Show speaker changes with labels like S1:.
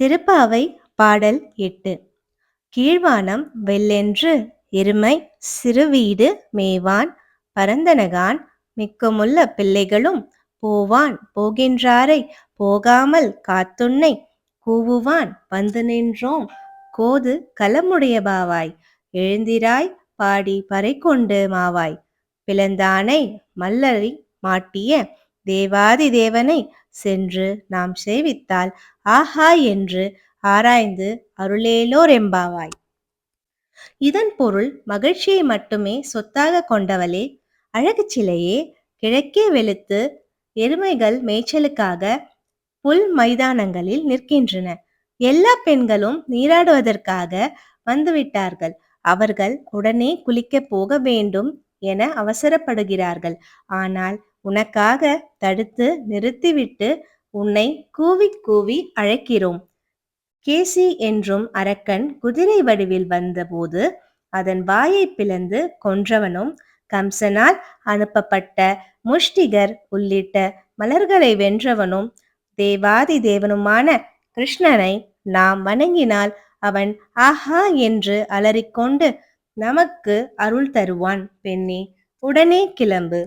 S1: திருப்பாவை பாடல் 8. கீழ்வானம் வெள்ளென்று எருமை சிறுவீடு மேவான் பரந்தனகான் மிக்கமுள்ள பிள்ளைகளும் போவான் போகின்றாரை போகாமல் காத்துன்னை கூவுவான் வந்து நின்றோம் கோது களமுடைய பாவாய் எழுந்திராய் பாடி பறைகொண்டு மாவாய் பிளந்தானை மல்லரை மாட்டிய தேவாதி தேவனை சென்று நாம் சேவித்தால் ஆஹா என்று ஆராய்ந்து அருளேலோர் எம்பாவாய். இதன் பொருள் மகிழ்ச்சியை மட்டுமே சொத்தாக கொண்டவளே, அழகு சிலையே, கிழக்கே வெளுத்து எருமைகள் மேய்ச்சலுக்காக புல் மைதானங்களில் நிற்கின்றன. எல்லா பெண்களும் நீராடுவதற்காக வந்துவிட்டார்கள். அவர்கள் உடனே குளிக்கப் போக வேண்டும் என அவசரப்படுகிறார்கள். ஆனால் உனக்காக தடுத்து நிறுத்திவிட்டு உன்னை கூவி கூவி அழைக்கிறோம். கேசி என்றும் அரக்கன் குதிரை வடிவில் வந்தபோது அதன் வாயை பிளந்து கொன்றவனும், கம்சனால் அனுப்பப்பட்ட முஷ்டிகர் உள்ளிட்ட மலர்களை வென்றவனும், தேவாதி தேவனுமான கிருஷ்ணனை நாம் வணங்கினால் அவன் ஆஹா என்று அலறிக்கொண்டு நமக்கு அருள் தருவான். பெண்ணே, உடனே கிளம்பு.